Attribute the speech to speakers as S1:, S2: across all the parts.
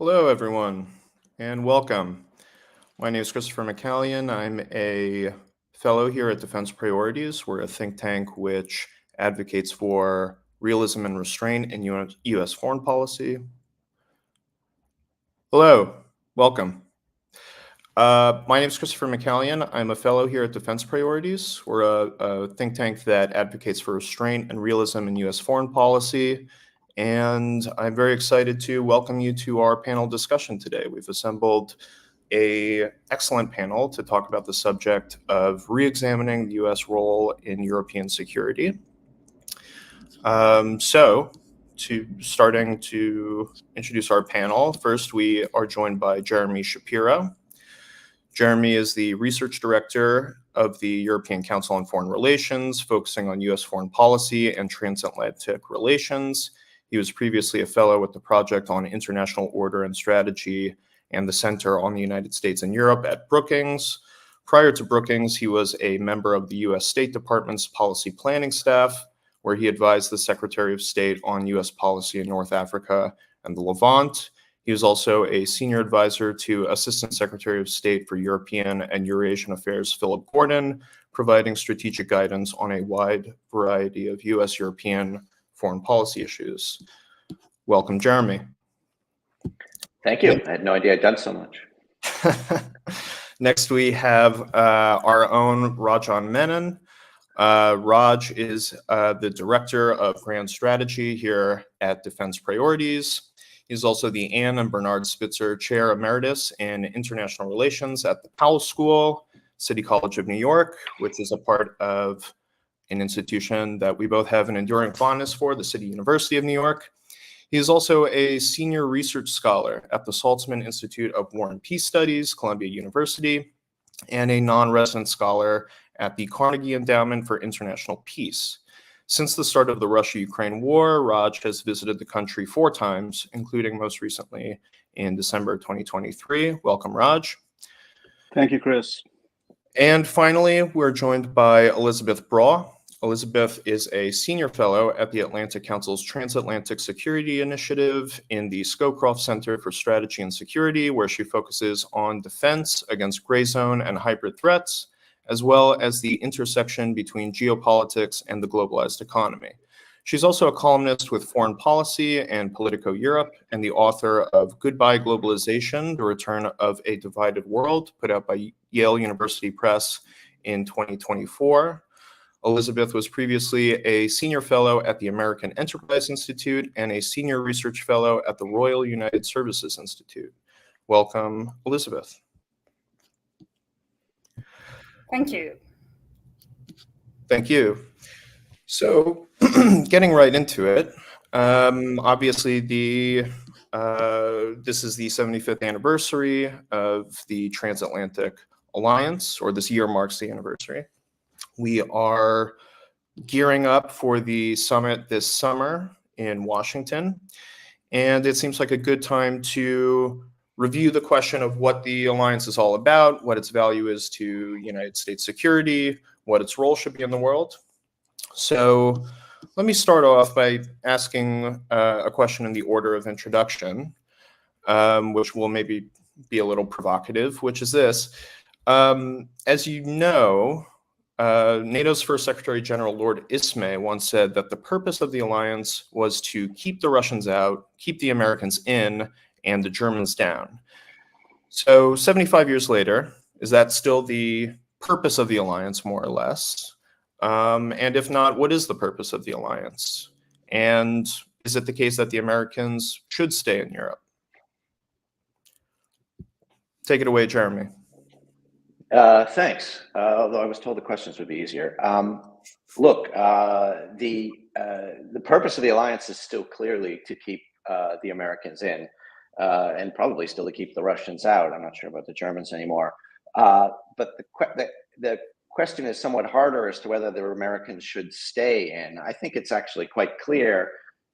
S1: Hello, everyone, and welcome. My name is Christopher McCallion. I'm a fellow here at Defense Priorities. We're a think tank which advocates for realism and restraint in U.S. foreign policy. Hello, welcome. My name is Christopher McCallion. I'm a fellow here at Defense Priorities. We're a think tank that advocates for restraint and realism in U.S. foreign policy. And I'm very excited to welcome you to our panel discussion today. We've assembled an excellent panel to talk about the subject of re-examining the U.S. role in European security. Starting to introduce our panel, first we are joined by Jeremy Shapiro. Jeremy is the research director of the European Council on Foreign Relations, focusing on U.S. foreign policy and transatlantic relations. He was previously a fellow with the Project on International Order and Strategy and the Center on the United States and Europe at Brookings. Prior to Brookings, he was a member of the U.S. State Department's policy planning staff, where he advised the Secretary of State on U.S. policy in North Africa and the Levant. He was also a senior advisor to Assistant Secretary of State for European and Eurasian Affairs Philip Gordon, providing strategic guidance on a wide variety of U.S.-European foreign policy issues. Welcome, Jeremy.
S2: Thank you. I had no idea I'd done so much.
S1: Next, we have our own Rajan Menon. Raj is the Director of Grand Strategy here at Defense Priorities. He's also the Anne and Bernard Spitzer Chair Emeritus in International Relations at the Powell School, City College of New York, which is a part of an institution that we both have an enduring fondness for, the City University of New York. He is also a senior research scholar at the Saltzman Institute of War and Peace Studies, Columbia University, and a non-resident scholar at the Carnegie Endowment for International Peace. Since the start of the Russia-Ukraine war, Raj has visited the country 4 times, including most recently in December 2023. Welcome, Raj.
S3: Thank you, Chris.
S1: And finally, we're joined by Elizabeth Braw. Elizabeth is a senior fellow at the Atlantic Council's Transatlantic Security Initiative in the Scowcroft Center for Strategy and Security, where she focuses on defense against gray zone and hybrid threats, as well as the intersection between geopolitics and the globalized economy. She's also a columnist with Foreign Policy and Politico Europe, and the author of Goodbye Globalization, The Return of a Divided World, put out by Yale University Press in 2024. Elizabeth was previously a senior fellow at the American Enterprise Institute and a senior research fellow at the Royal United Services Institute. Welcome, Elizabeth.
S4: Thank you.
S1: Thank you. So, getting right into it, obviously this is the 75th anniversary of the Transatlantic Alliance, or this year marks the anniversary. We are gearing up for the summit this summer in Washington, and it seems like a good time to review the question of what the alliance is all about, what its value is to United States security, what its role should be in the world. So let me start off by asking a question in the order of introduction, which will maybe be a little provocative, which is this. As you know, NATO's first Secretary General Lord Ismay once said that the purpose of the alliance was to keep the Russians out, keep the Americans in, and the Germans down. So 75 years later, is that still the purpose of the alliance, more or less? And if not, what is the purpose of the alliance? And is it the case that the Americans should stay in Europe? Take it away, Jeremy.
S2: Thanks. Although I was told the questions would be easier. Look, the purpose of the alliance is still clearly to keep the Americans in, and probably still to keep the Russians out. I'm not sure about the Germans anymore. But the question is somewhat harder as to whether the Americans should stay in. I think it's actually quite clear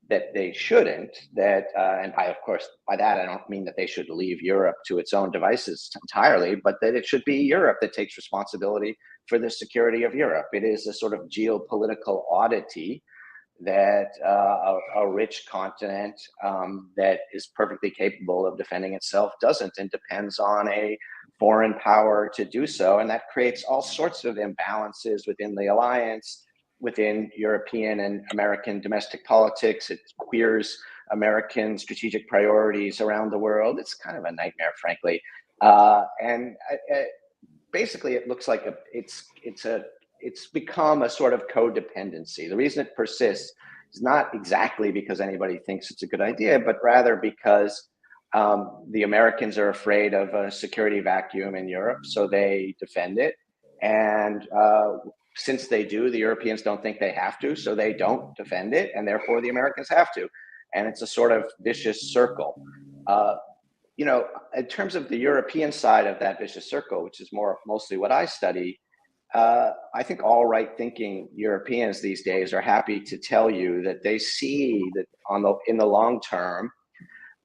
S2: that they shouldn't, and of course, by that, I don't mean that they should leave Europe to its own devices entirely, but that it should be Europe that takes responsibility for the security of Europe. It is a sort of geopolitical oddity that a rich continent that is perfectly capable of defending itself doesn't, and depends on a foreign power to do so. And that creates all sorts of imbalances within the alliance, within European and American domestic politics. It queers American strategic priorities around the world. It's kind of a nightmare, frankly. Basically, it looks like it's become a sort of codependency. The reason it persists is not exactly because anybody thinks it's a good idea, but rather because the Americans are afraid of a security vacuum in Europe, so they defend it. And since they do, the Europeans don't think they have to, so they don't defend it, and therefore the Americans have to. And it's a sort of vicious circle. In terms of the European side of that vicious circle, which is mostly what I study, I think all right-thinking Europeans these days are happy to tell you that they see that in the long term,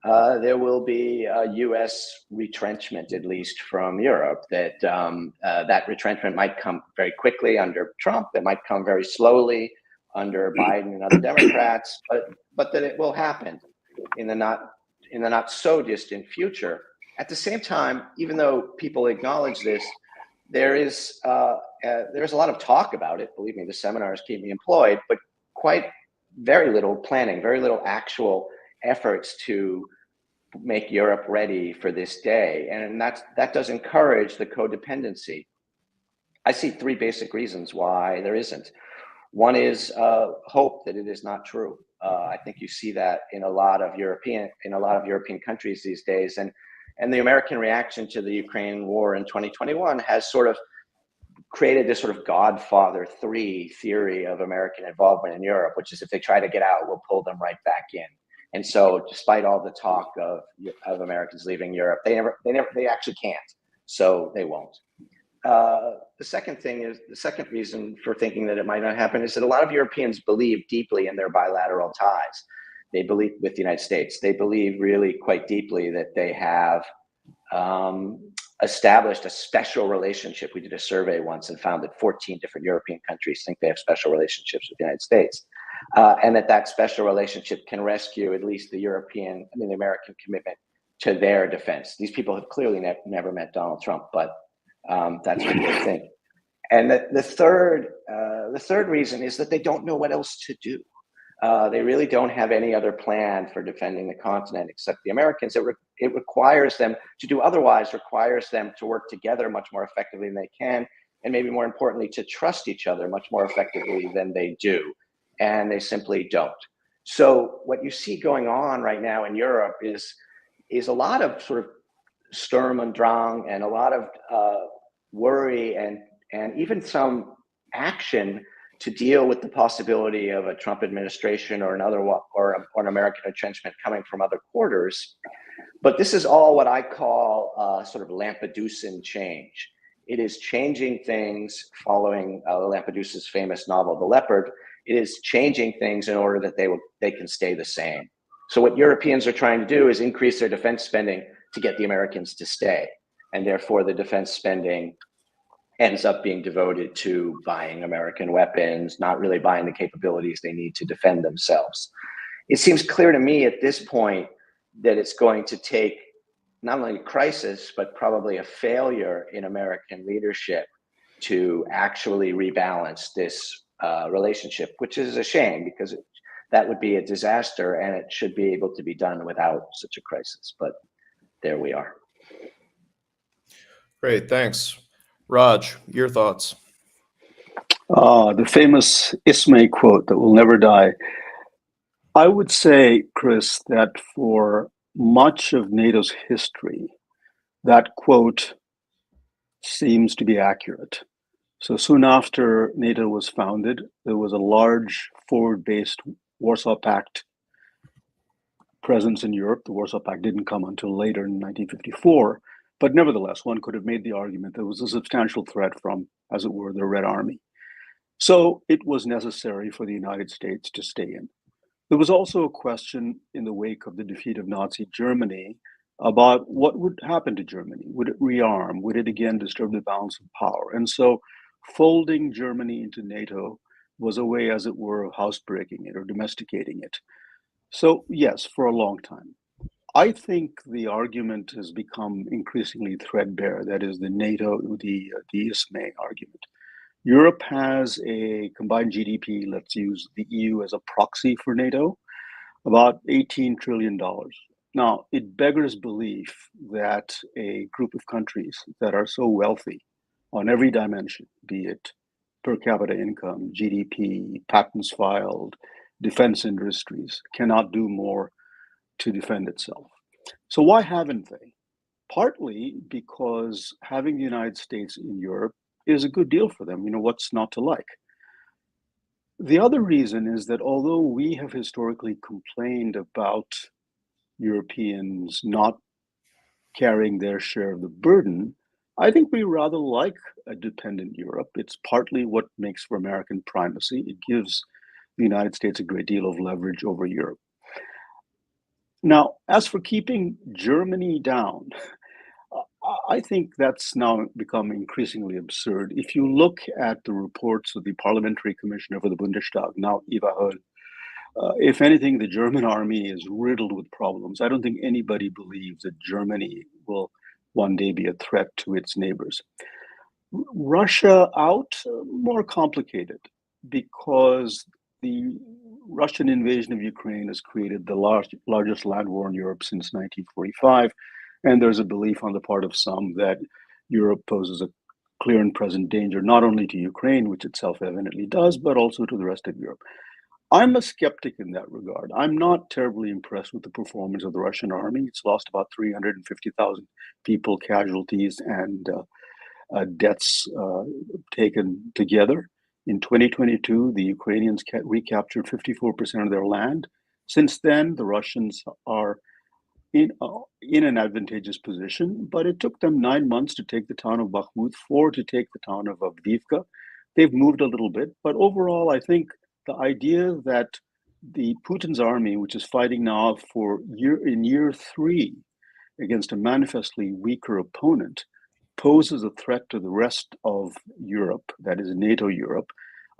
S2: there will be a U.S. retrenchment, at least from Europe. That retrenchment might come very quickly under Trump. It might come very slowly under Biden and other Democrats, but that it will happen in the not so distant future. At the same time, even though people acknowledge this, there's a lot of talk about it. Believe me, the seminars keep me employed, but very little planning, very little actual efforts to make Europe ready for this day. And that does encourage the codependency. I see three basic reasons why there isn't. One is hope that it is not true. I think you see that in a lot of European countries these days, and the American reaction to the Ukraine war in 2021 has sort of created this sort of Godfather 3 theory of American involvement in Europe, which is if they try to get out, we'll pull them right back in. And so, despite all the talk of Americans leaving Europe, they actually can't. So they won't. The second reason for thinking that it might not happen is that a lot of Europeans believe deeply in their bilateral ties. They believe with the United States. They believe really quite deeply that they have established a special relationship. We did a survey once and found that 14 different European countries think they have special relationships with the United States. And that special relationship can rescue at least the American commitment to their defense. These people have clearly never met Donald Trump, but that's what they think. And the third reason is that they don't know what else to do. They really don't have any other plan for defending the continent except the Americans. It requires them to do otherwise, requires them to work together much more effectively than they can, and maybe more importantly, to trust each other much more effectively than they do. And they simply don't. So what you see going on right now in Europe is a lot of sort of Sturm und Drang and a lot of worry and even some action to deal with the possibility of a Trump administration or an American entrenchment coming from other quarters. But this is all what I call sort of Lampedusan change. It is changing things following Lampedusa's famous novel, The Leopard. It is changing things in order that they can stay the same. So what Europeans are trying to do is increase their defense spending to get the Americans to stay. And therefore the defense spending ends up being devoted to buying American weapons, not really buying the capabilities they need to defend themselves. It seems clear to me at this point that it's going to take not only a crisis, but probably a failure in American leadership to actually rebalance this relationship, which is a shame because that would be a disaster and it should be able to be done without such a crisis. But there we are.
S1: Great, thanks. Raj, your thoughts?
S3: The famous Ismay quote that will never die. I would say, Chris, that for much of NATO's history, that quote seems to be accurate. So soon after NATO was founded, there was a large forward-based Warsaw Pact presence in Europe. The Warsaw Pact didn't come until later in 1954. But nevertheless, one could have made the argument there was a substantial threat from, as it were, the Red Army. So it was necessary for the United States to stay in. There was also a question in the wake of the defeat of Nazi Germany about what would happen to Germany. Would it rearm? Would it again disturb the balance of power? And so folding Germany into NATO was a way, as it were, of housebreaking it or domesticating it. So yes, for a long time. I think the argument has become increasingly threadbare. That is the NATO, the ISME argument. Europe has a combined GDP, let's use the EU as a proxy for NATO, about $18 trillion. Now, it beggars belief that a group of countries that are so wealthy on every dimension, be it per capita income, GDP, patents filed, defense industries, cannot do more to defend itself. So why haven't they? Partly because having the United States in Europe is a good deal for them. You know, what's not to like? The other reason is that although we have historically complained about Europeans not carrying their share of the burden, I think we rather like a dependent Europe. It's partly what makes for American primacy. It gives the United States a great deal of leverage over Europe. Now, as for keeping Germany down, I think that's now become increasingly absurd. If you look at the reports of the parliamentary commissioner for the Bundestag, now Eva Höll, if anything, the German army is riddled with problems. I don't think anybody believes that Germany will one day be a threat to its neighbors. Russia out, more complicated, because the Russian invasion of Ukraine has created the largest land war in Europe since 1945. And there's a belief on the part of some that Europe poses a clear and present danger, not only to Ukraine, which it self-evidently does, but also to the rest of Europe. I'm a skeptic in that regard. I'm not terribly impressed with the performance of the Russian army. It's lost about 350,000 people, casualties, and deaths taken together. In 2022, the Ukrainians recaptured 54% of their land. Since then, the Russians are in an advantageous position, but it took them 9 months to take the town of Bakhmut, 4 to take the town of Avdiivka. They've moved a little bit, but overall, I think the idea that the Putin's army, which is fighting now in year 3 against a manifestly weaker opponent, poses a threat to the rest of Europe, that is NATO Europe,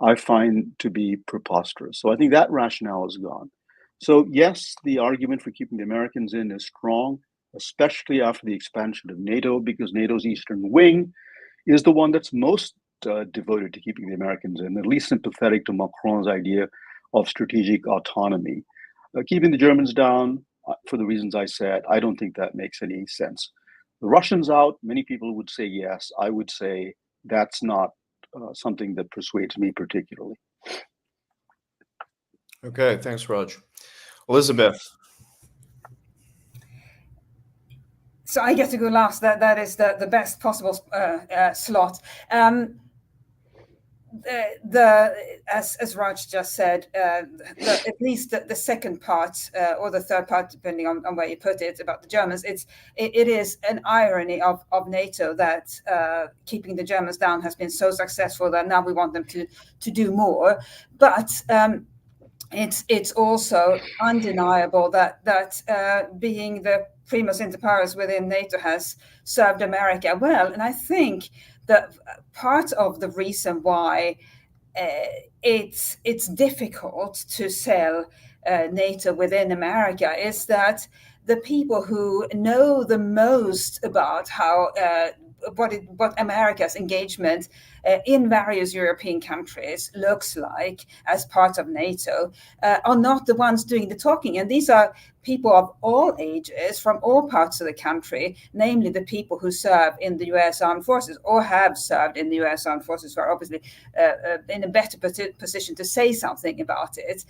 S3: I find to be preposterous. So I think that rationale is gone. So yes, the argument for keeping the Americans in is strong, especially after the expansion of NATO, because NATO's eastern wing is the one that's most devoted to keeping the Americans in, at least sympathetic to Macron's idea of strategic autonomy. Keeping the Germans down, for the reasons I said, I don't think that makes any sense. The Russians out, many people would say yes. I would say that's not something that persuades me particularly.
S1: Okay, thanks, Raj. Elizabeth.
S4: So I get to go last. That is the best possible slot. As Raj just said, at least the second part or the third part, depending on where you put it, about the Germans, it is an irony of NATO that keeping the Germans down has been so successful that now we want them to do more. But it's also undeniable that being the primus inter pares within NATO has served America well. And I think that part of the reason why it's difficult to sell NATO within America is that the people who know the most about how what America's engagement in various European countries looks like as part of NATO are not the ones doing the talking. And these are people of all ages from all parts of the country, namely the people who serve in the U.S. Armed Forces or have served in the U.S. Armed Forces, who are obviously in a better position to say something about it.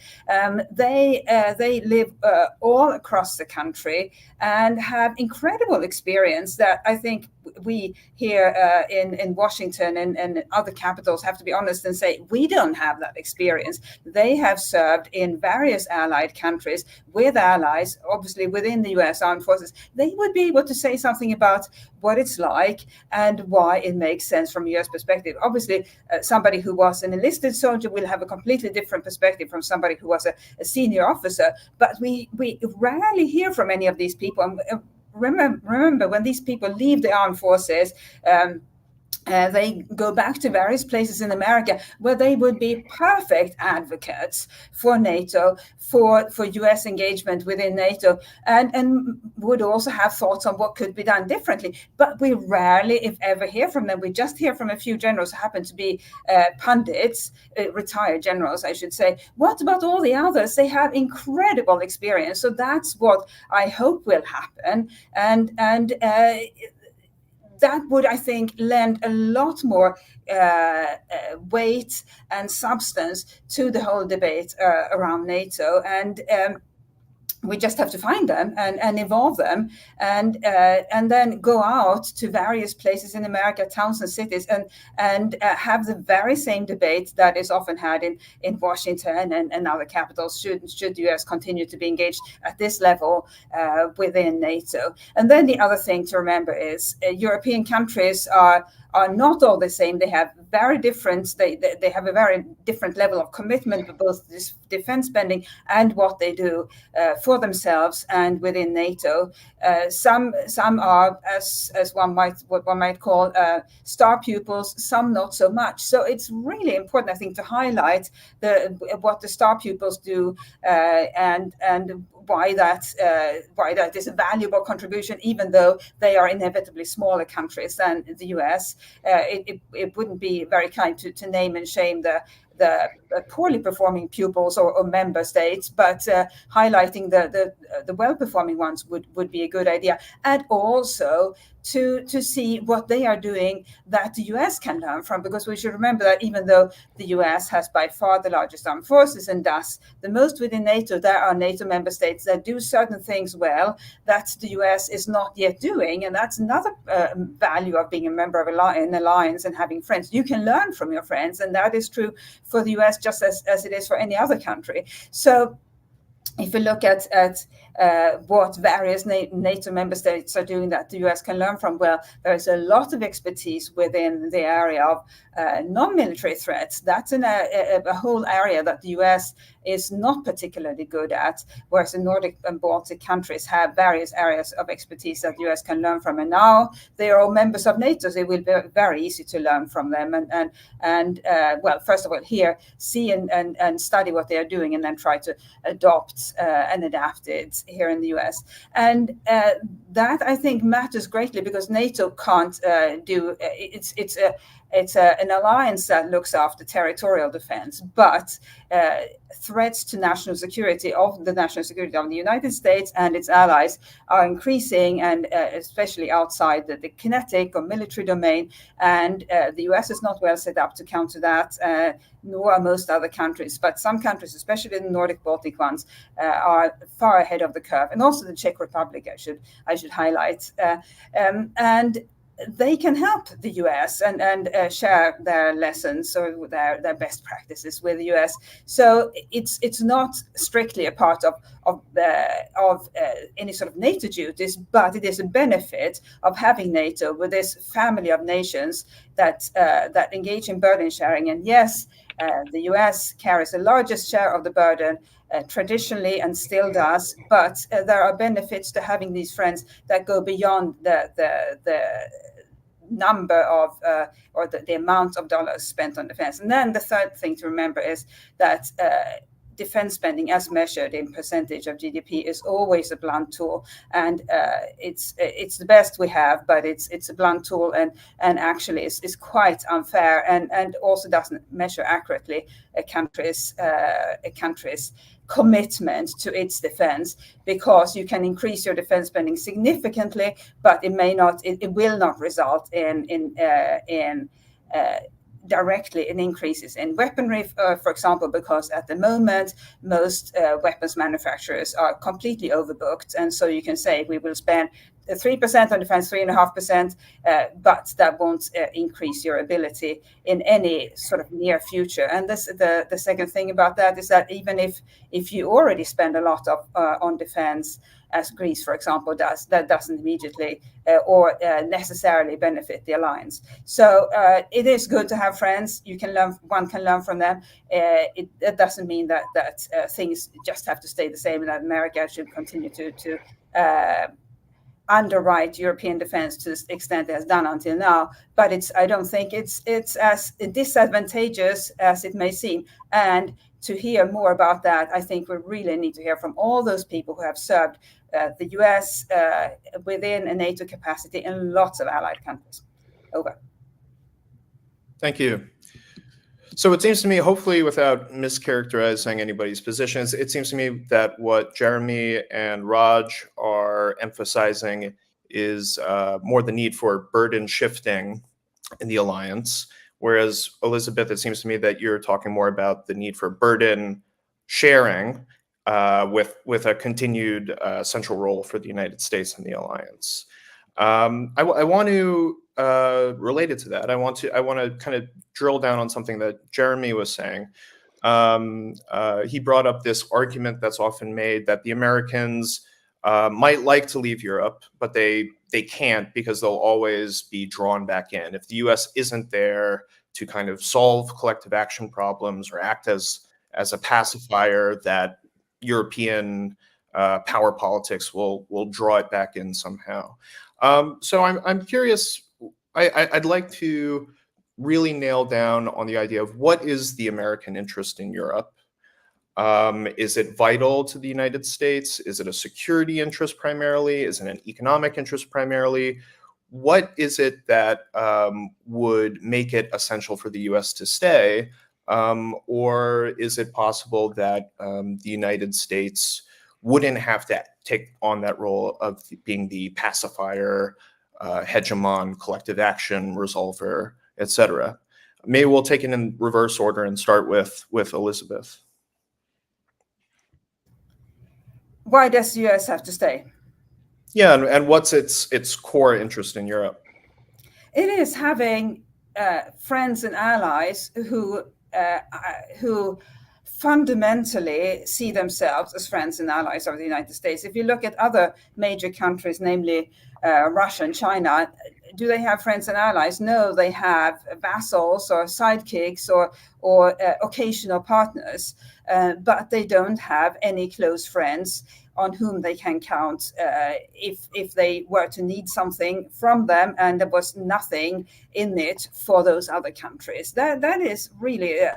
S4: They live all across the country and have incredible experience that I think we here in Washington and other capitals have to be honest and say we don't have that experience. They have served in various allied countries with allies, obviously within the U.S. Armed Forces. They would be able to say something about what it's like and why it makes sense from a U.S. perspective. Obviously, somebody who was an enlisted soldier will have a completely different perspective from somebody who was a senior officer. But we rarely hear from any of these people. Remember when these people leave the armed forces, they go back to various places in America where they would be perfect advocates for NATO, for US engagement within NATO, and would also have thoughts on what could be done differently. But we rarely, if ever, hear from them. We just hear from a few generals who happen to be pundits, retired generals, I should say. What about all the others? They have incredible experience. So that's what I hope will happen. And that would, I think, lend a lot more weight and substance to the whole debate around NATO. And we just have to find them and evolve them, and then go out to various places in America, towns and cities, and have the very same debate that is often had in Washington and other capitals. Should the US continue to be engaged at this level within NATO? And then the other thing to remember is European countries are not all the same. They have very different. They have a very different level of commitment to both this defense spending and what they do for themselves and within NATO. Some are, as what one might call star pupils. Some not so much. So it's really important, I think, to highlight what the star pupils do and why that is a valuable contribution, even though they are inevitably smaller countries than the US. It wouldn't be very kind to name and shame the poorly performing pupils or member states, but highlighting the well-performing ones would be a good idea. And also to see what they are doing that the US can learn from, because we should remember that even though the US has by far the largest armed forces and does the most within NATO, there are NATO member states that do certain things well that the US is not yet doing. And that's another value of being a member of an alliance and having friends. You can learn from your friends, and that is true for the US just as it is for any other country. So if you look at what various NATO member states are doing that the US can learn from, well, there is a lot of expertise within the area of non-military threats. That's a whole area that the US is not particularly good at, whereas the Nordic and Baltic countries have various areas of expertise that the US can learn from. And now they are all members of NATO, so it will be very easy to learn from them. And well, first of all, here, see and study what they are doing, and then try to adopt and adapt it here in the US. And that, I think, matters greatly, because NATO can't do it's an alliance that looks after territorial defense, but threats to national security of the United States and its allies are increasing, and especially outside the kinetic or military domain. And the US is not well set up to counter that, nor are most other countries. But some countries, especially the Nordic Baltic ones, are far ahead of the curve, and also the Czech Republic, I should highlight. And they can help the US and share their lessons or their best practices with the US. So it's not strictly a part of any sort of NATO duties, but it is a benefit of having NATO with this family of nations that engage in burden sharing. And yes, the US carries the largest share of the burden traditionally, and still does, but there are benefits to having these friends that go beyond the number of or the amount of dollars spent on defense. And then the third thing to remember is that defense spending, as measured in percentage of GDP, is always a blunt tool, and it's the best we have, but it's a blunt tool, and actually is quite unfair, and also doesn't measure accurately a country's commitment to its defense, because you can increase your defense spending significantly, but it will not result in directly in increases in weaponry, for example, because at the moment most weapons manufacturers are completely overbooked, and so you can say we will spend 3% on defense, 3.5%, but that won't increase your ability in any sort of near future. And the second thing about that is that even if you already spend a lot on defense, as Greece, for example, does, that doesn't immediately or necessarily benefit the alliance. So it is good to have friends. One can learn from them. It doesn't mean that things just have to stay the same, and that America should continue to underwrite European defense to the extent it has done until now. But I don't think it's as disadvantageous as it may seem. And to hear more about that, I think we really need to hear from all those people who have served the U.S. Within a NATO capacity in lots of allied countries. Over.
S1: Thank you. So it seems to me, hopefully without mischaracterizing anybody's positions, it seems to me that what Jeremy and Raj are emphasizing is more the need for burden shifting in the alliance, whereas Elizabeth, it seems to me that you're talking more about the need for burden sharing with a continued central role for the United States in the alliance. I want to related to that, I want to kind of drill down on something that Jeremy was saying. He brought up this argument that's often made that the Americans might like to leave Europe, but they can't because they'll always be drawn back in. If the U.S. isn't there to kind of solve collective action problems or act as a pacifier, that European power politics will draw it back in somehow. So I'm curious. I'd like to really nail down on the idea of what is the American interest in Europe. Is it vital to the United States? Is it a security interest primarily? Is it an economic interest primarily? What is it that would make it essential for the U.S. to stay? Or is it possible that the United States wouldn't have to take on that role of being the pacifier, hegemon, collective action resolver, etc.? Maybe we'll take it in reverse order and start with Elizabeth.
S4: Why does the U.S. have to stay?
S1: Yeah, and what's its core interest in Europe?
S4: It is having friends and allies who fundamentally see themselves as friends and allies of the United States. If you look at other major countries, namely Russia and China, do they have friends and allies? No, they have vassals or sidekicks or occasional partners, but they don't have any close friends on whom they can count if they were to need something from them and there was nothing in it for those other countries. That is really an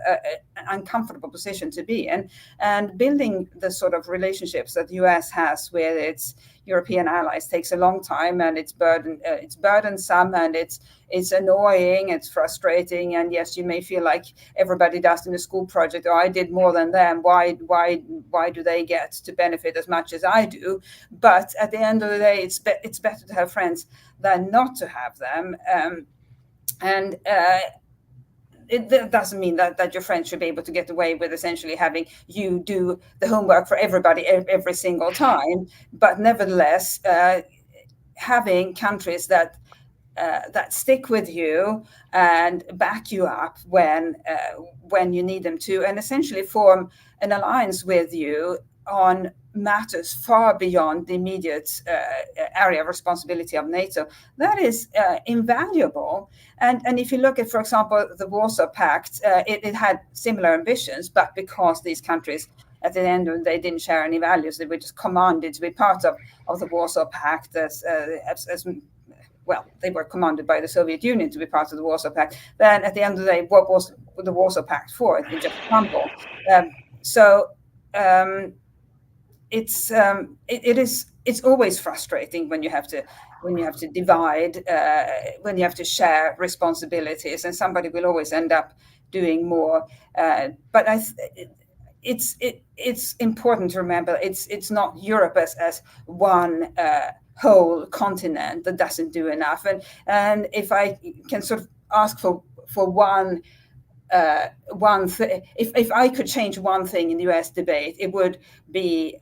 S4: uncomfortable position to be in. And building the sort of relationships that the US has with its European allies takes a long time, and it's burdensome, and it's annoying, it's frustrating, and yes, you may feel like everybody does in a school project, oh, I did more than them, why do they get to benefit as much as I do? But at the end of the day, it's better to have friends than not to have them. It doesn't mean that your friends should be able to get away with essentially having you do the homework for everybody every single time. But nevertheless, having countries that stick with you and back you up when you need them to, and essentially form an alliance with you on matters far beyond the immediate area of responsibility of NATO, that is invaluable. And if you look at, for example, the Warsaw Pact, it had similar ambitions, but because these countries at the end of the day didn't share any values, they were just commanded to be part of the Warsaw Pact as well, they were commanded by the Soviet Union to be part of the Warsaw Pact. Then at the end of the day, what was the Warsaw Pact for? It just crumbled. It's always frustrating when you have to divide, when you have to share responsibilities, and somebody will always end up doing more. But it's important to remember it's not Europe as one whole continent that doesn't do enough. And if I can sort of ask for one thing, if I could change one thing in the US debate, it would be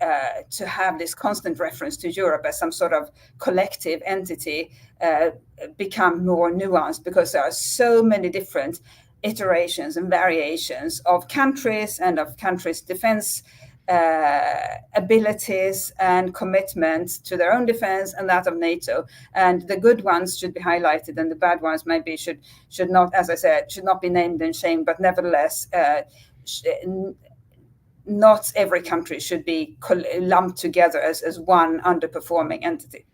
S4: to have this constant reference to Europe as some sort of collective entity become more nuanced, because there are so many different iterations and variations of countries and of countries' defense abilities and commitment to their own defense and that of NATO. And the good ones should be highlighted, and the bad ones maybe should not, as I said, should not be named and shamed. But nevertheless, not every country should be lumped together as one underperforming entity.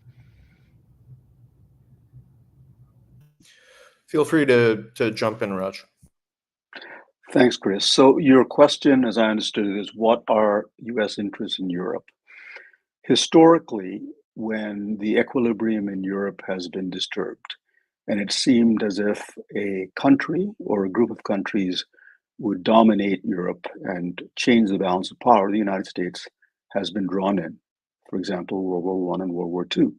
S1: Feel free to jump in, Raj.
S3: Thanks, Chris. So your question, as I understood it, is what are U.S. interests in Europe? Historically, when the equilibrium in Europe has been disturbed, and it seemed as if a country or a group of countries would dominate Europe and change the balance of power, the United States has been drawn in. For example, World War I and World War II.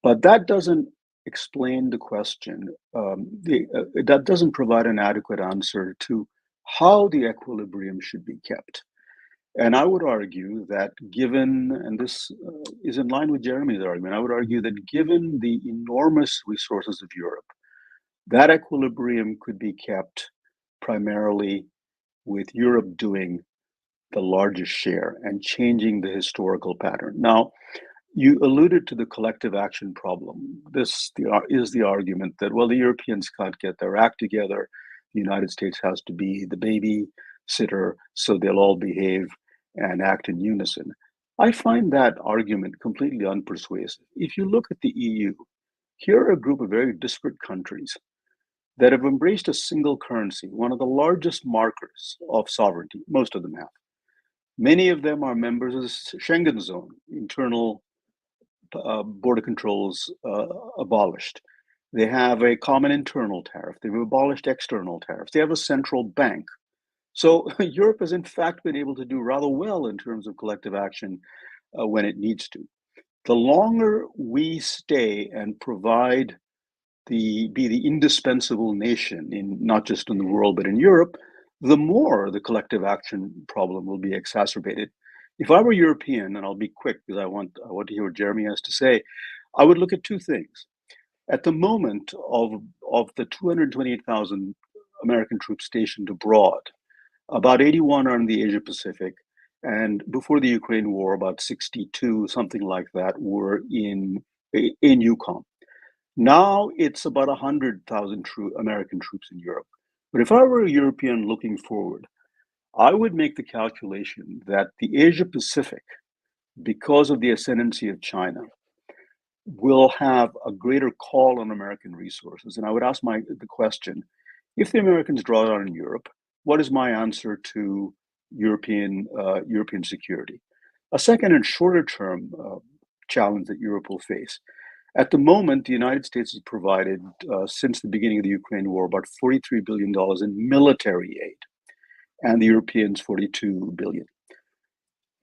S3: But that doesn't explain the question. That doesn't provide an adequate answer to how the equilibrium should be kept. And I would argue that given, and this is in line with Jeremy's argument, I would argue that given the enormous resources of Europe, that equilibrium could be kept primarily with Europe doing the largest share and changing the historical pattern. Now, you alluded to the collective action problem. This is the argument that, well, the Europeans can't get their act together. The United States has to be the baby sitter, so they'll all behave and act in unison. I find that argument completely unpersuasive. If you look at the EU, here are a group of very disparate countries that have embraced a single currency, one of the largest markers of sovereignty. Most of them have. Many of them are members of the Schengen zone, internal border controls abolished. They have a common internal tariff. They've abolished external tariffs. They have a central bank. So Europe has in fact been able to do rather well in terms of collective action when it needs to. The longer we stay and provide be the indispensable nation in not just in the world but in Europe, the more the collective action problem will be exacerbated. If I were European, and I'll be quick because I want to hear what Jeremy has to say, I would look at two things. At the moment of the 228,000 American troops stationed abroad, about 81 are in the Asia Pacific, and before the Ukraine war, about 62, something like that, were in Yukon. Now it's about 100,000 American troops in Europe. But if I were a European looking forward, I would make the calculation that the Asia Pacific, because of the ascendancy of China, will have a greater call on American resources. And I would ask the question, if the Americans draw down in Europe, what is my answer to European security? A second and shorter term challenge that Europe will face. At the moment, the United States has provided, since the beginning of the Ukraine war, about $43 billion in military aid, and the Europeans $42 billion.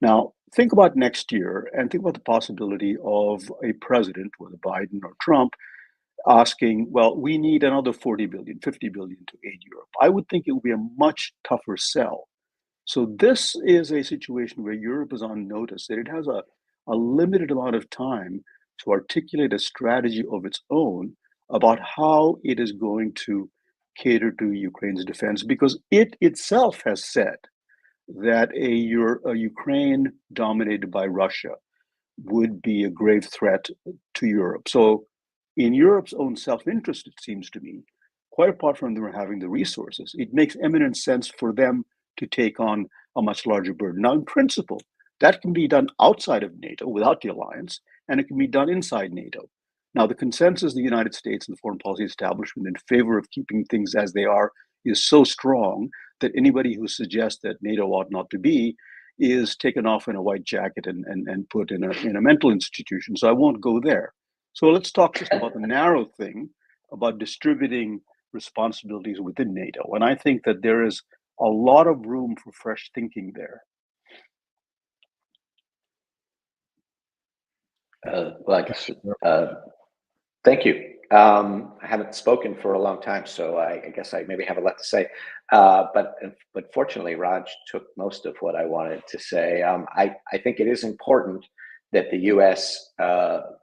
S3: Now, think about next year and think about the possibility of a president, whether Biden or Trump, asking, well, we need another 40 billion, 50 billion to aid Europe. I would think it would be a much tougher sell. So this is a situation where Europe is on notice that it has a limited amount of time to articulate a strategy of its own about how it is going to cater to Ukraine's defense, because it itself has said that a Ukraine dominated by Russia would be a grave threat to Europe. So in Europe's own self-interest, it seems to me, quite apart from them having the resources, it makes eminent sense for them to take on a much larger burden. Now, in principle, that can be done outside of NATO without the alliance, and it can be done inside NATO. Now, the consensus of the United States and the foreign policy establishment in favor of keeping things as they are is so strong that anybody who suggests that NATO ought not to be is taken off in a white jacket and put in a mental institution. So I won't go there. So let's talk just about the narrow thing about distributing responsibilities within NATO. And I think that there is a lot of room for fresh thinking there.
S2: Thank you. I haven't spoken for a long time, so I guess I maybe have a lot to say. But fortunately, Raj took most of what I wanted to say. I think it is important that the U.S. That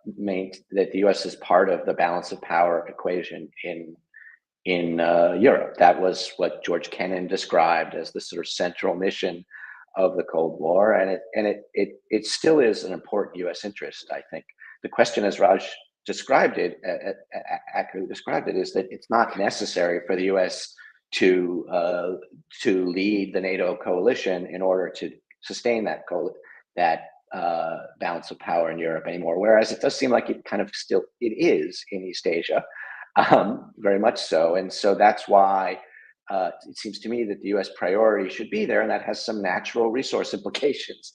S2: the U.S. is part of the balance of power equation in Europe. That was what George Kennan described as the sort of central mission of the Cold War, and it still is an important U.S. interest. I think the question, as Raj described it, accurately described it, is that it's not necessary for the U.S. to lead the NATO coalition in order to sustain that balance of power in Europe anymore. Whereas it does seem like it kind of still it is in East Asia. very much so. And so that's why it seems to me that the U.S. priority should be there, and that has some natural resource implications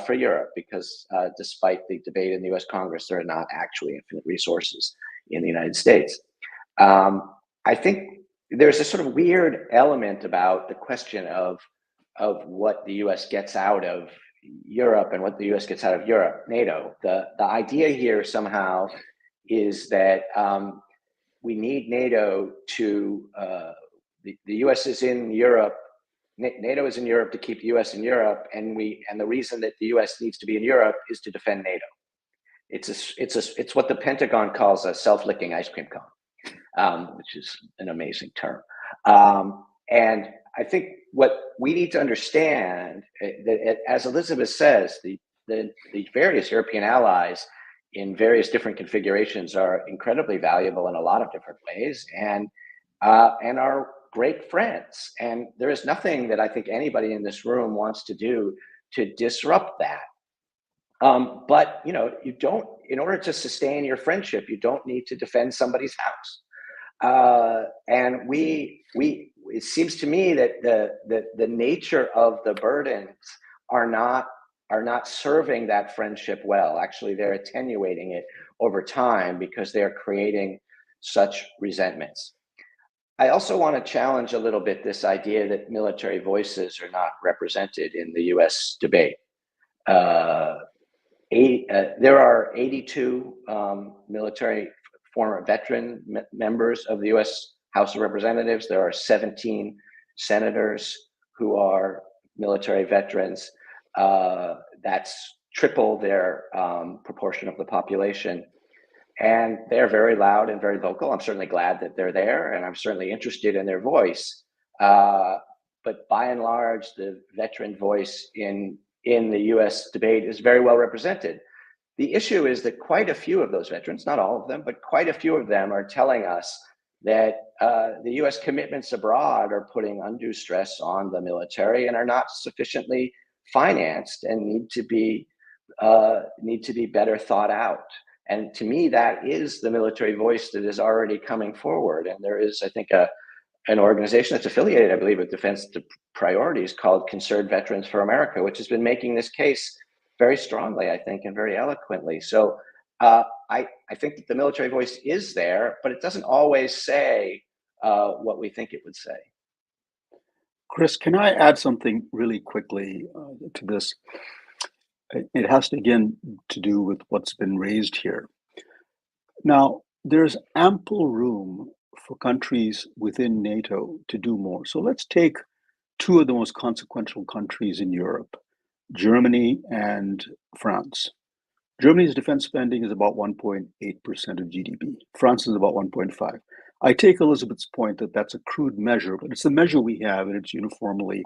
S2: for Europe, because despite the debate in the U.S. Congress, there are not actually infinite resources in the United States. I think there's a sort of weird element about the question of what the U.S. gets out of Europe and what the U.S. gets out of NATO. The idea here somehow is that we need NATO to, the U.S. is in Europe, NATO is in Europe to keep the U.S. in Europe, and the reason that the U.S. needs to be in Europe is to defend NATO. It's what the Pentagon calls a self-licking ice cream cone, which is an amazing term. And I think what we need to understand, that as Elizabeth says, the various European allies in various different configurations are incredibly valuable in a lot of different ways, and are great friends. And there is nothing that I think anybody in this room wants to do to disrupt that. But you don't, in order to sustain your friendship, you don't need to defend somebody's house. And it seems to me that the nature of the burdens are not serving that friendship well. Actually, they're attenuating it over time because they're creating such resentments. I also want to challenge a little bit this idea that military voices are not represented in the U.S. debate. There are 82 military former veteran members of the U.S. House of Representatives. There are 17 senators who are military veterans. That's triple their proportion of the population. And they're very loud and very vocal. I'm certainly glad that they're there, and I'm certainly interested in their voice. But by and large, the veteran voice in the U.S. debate is very well represented. The issue is that quite a few of those veterans, not all of them, but quite a few of them are telling us that the U.S. commitments abroad are putting undue stress on the military and are not sufficiently financed and need to be better thought out. And to me, that is the military voice that is already coming forward. And there is, I think, an organization that's affiliated, I believe, with Defense Priorities called Concerned Veterans for America, which has been making this case very strongly, I think, and very eloquently. So I think that the military voice is there, but it doesn't always say what we think it would say.
S3: Chris, can I add something really quickly to this? It has to, again, to do with what's been raised here. Now, there's ample room for countries within NATO to do more. So let's take two of the most consequential countries in Europe, Germany and France. Germany's defense spending is about 1.8% of GDP. France is about 1.5%. I take Elizabeth's point that that's a crude measure, but it's the measure we have and it's uniformly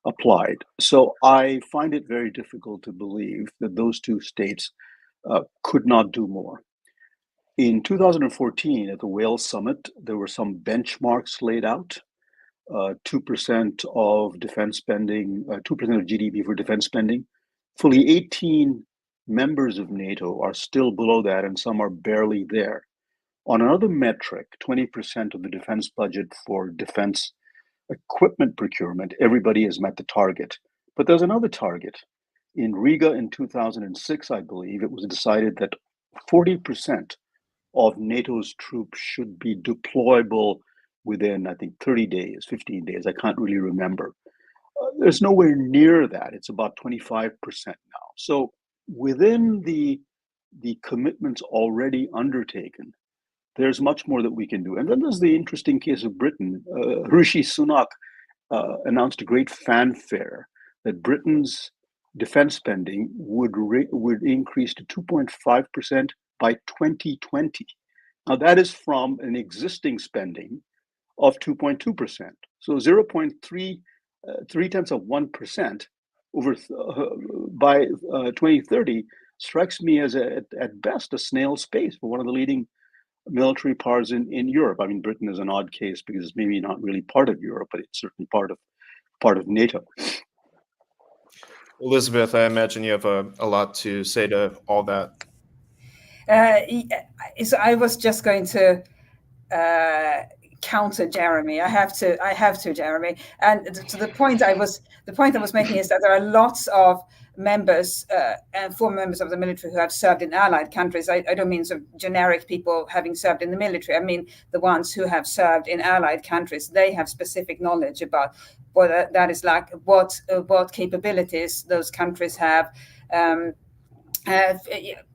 S3: applied. So I find it very difficult to believe that those two states could not do more. In 2014, at the Wales summit, there were some benchmarks laid out. 2% of defense spending, 2% of GDP for defense spending. Fully 18 members of NATO are still below that, and some are barely there. On another metric, 20% of the defense budget for defense equipment procurement, everybody has met the target. But there's another target. In Riga in 2006, I believe, it was decided that 40% of NATO's troops should be deployable within, I think, 30 days, 15 days. I can't really remember. There's nowhere near that. It's about 25% now. So within the commitments already undertaken, there's much more that we can do. And then there's the interesting case of Britain. Rishi Sunak announced a great fanfare that Britain's defense spending would increase to 2.5% by 2020. Now that is from an existing spending of 2.2%. So 0.3% over by 2030 strikes me as at best a snail's pace for one of the leading military powers in Europe. I mean, Britain is an odd case because it's maybe not really part of Europe, but it's certainly part of NATO.
S1: Elizabeth, I imagine you have a lot to say to all that.
S4: So I was just going to counter Jeremy. I have to, Jeremy. And to the point I was making is that there are lots of members and former members of the military who have served in allied countries. I don't mean sort of generic people having served in the military. I mean the ones who have served in allied countries. They have specific knowledge about what that is like, what capabilities those countries have.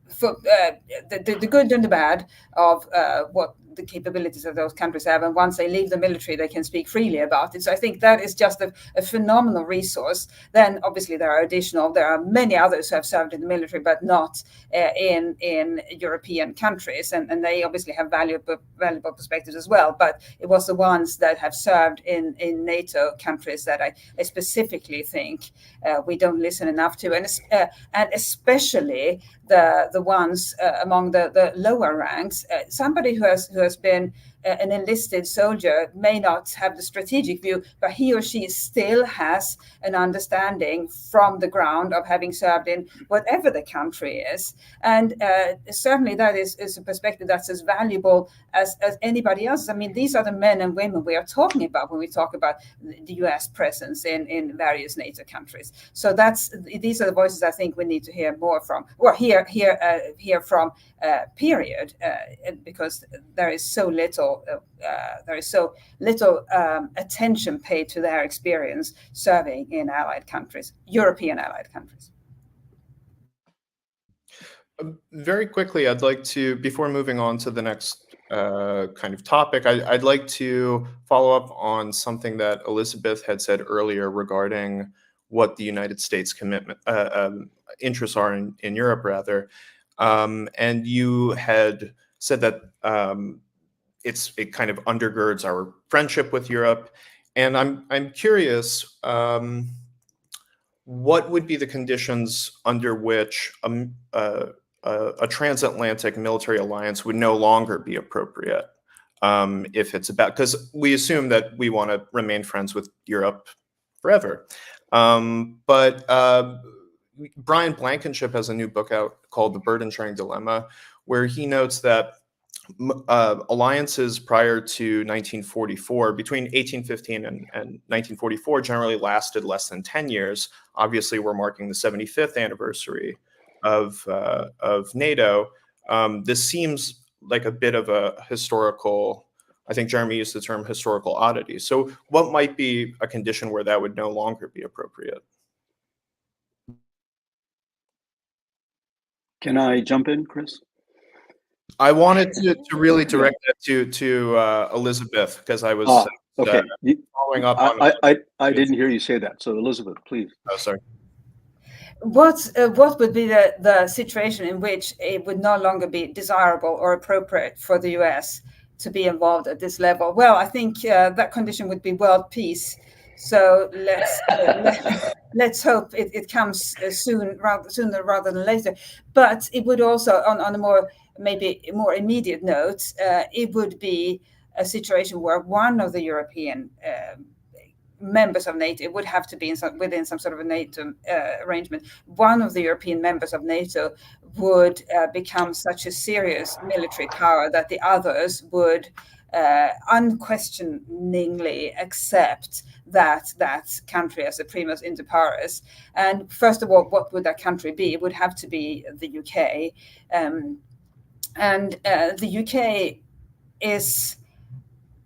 S4: For the good and the bad of what the capabilities of those countries have, and once they leave the military, they can speak freely about it. So I think that is just a phenomenal resource. Then obviously there are many others who have served in the military, but not in European countries, and they obviously have valuable perspectives as well. But it was the ones that have served in NATO countries that I specifically think we don't listen enough to, and especially the ones among the lower ranks. Somebody who has been an enlisted soldier may not have the strategic view, but he or she still has an understanding from the ground of having served in whatever the country is. And certainly that is a perspective that's as valuable as anybody else. I mean, these are the men and women we are talking about when we talk about the U.S. presence in various NATO countries. So these are the voices I think we need to hear more from, or hear from, period, because there is so little attention paid to their experience serving in allied countries, European allied countries.
S1: Very quickly, I'd like to, before moving on to the next kind of topic, I'd like to follow up on something that Elizabeth had said earlier regarding what the United States commitment interests are in Europe, rather. And you had said that it kind of undergirds our friendship with Europe, and I'm curious, what would be the conditions under which a transatlantic military alliance would no longer be appropriate, if it's about, because we assume that we want to remain friends with Europe forever, but Brian Blankenship has a new book out called The Burden Sharing Dilemma, where he notes that alliances prior to 1944, between 1815 and 1944, generally lasted less than 10 years. Obviously, we're marking the 75th anniversary of NATO. This seems like a bit of a historical, I think Jeremy used the term historical oddity. So what might be a condition where that would no longer be appropriate?
S3: Can I jump in, Chris?
S1: I wanted to really direct that to Elizabeth, because I was
S3: okay.
S1: Following up on.
S3: I didn't hear you say that. So Elizabeth, please.
S1: Oh, sorry.
S4: What would be the situation in which it would no longer be desirable or appropriate for the US to be involved at this level? Well, I think that condition would be world peace. So let's hope it comes sooner rather than later. But it would also, on a maybe more immediate note, it would be a situation where one of the European members of NATO, it would have to be within some sort of a NATO arrangement. One of the European members of NATO would become such a serious military power that the others would unquestioningly accept that country as a primus inter pares. And first of all, what would that country be? It would have to be the UK. And the UK is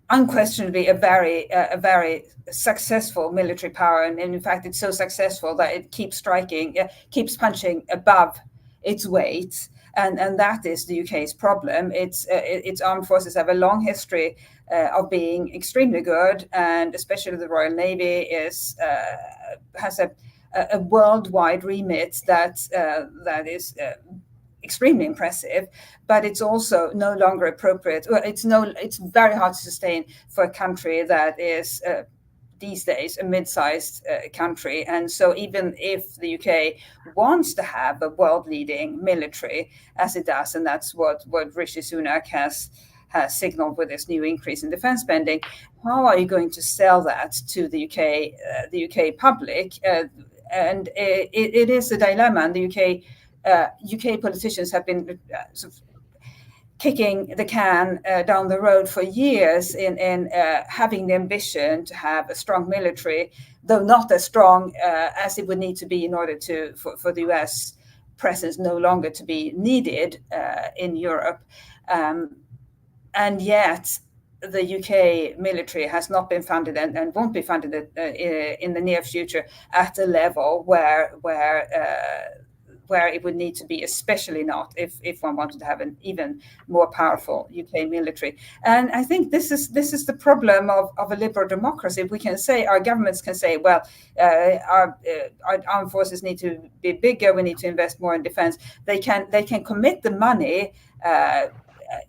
S4: unquestionably a very successful military power, and in fact, it's so successful that it keeps punching above its weight, and that is the UK's problem. Its armed forces have a long history of being extremely good, and especially the Royal Navy has a worldwide remit that is extremely impressive, but it's also no longer appropriate. Well, it's very hard to sustain for a country that is these days a mid-sized country. And so even if the UK wants to have a world-leading military, as it does, and that's what Rishi Sunak has signaled with this new increase in defense spending, how are you going to sell that to the UK public? And it is a dilemma, and the UK politicians have been sort of kicking the can down the road for years in having the ambition to have a strong military, though not as strong as it would need to be in order for the US presence no longer to be needed in Europe. And yet the UK military has not been funded and won't be funded in the near future at a level where it would need to be, especially not if one wanted to have an even more powerful UK military. And I think this is the problem of a liberal democracy. We can say, our governments can say, well, our armed forces need to be bigger, we need to invest more in defense. They can commit the money,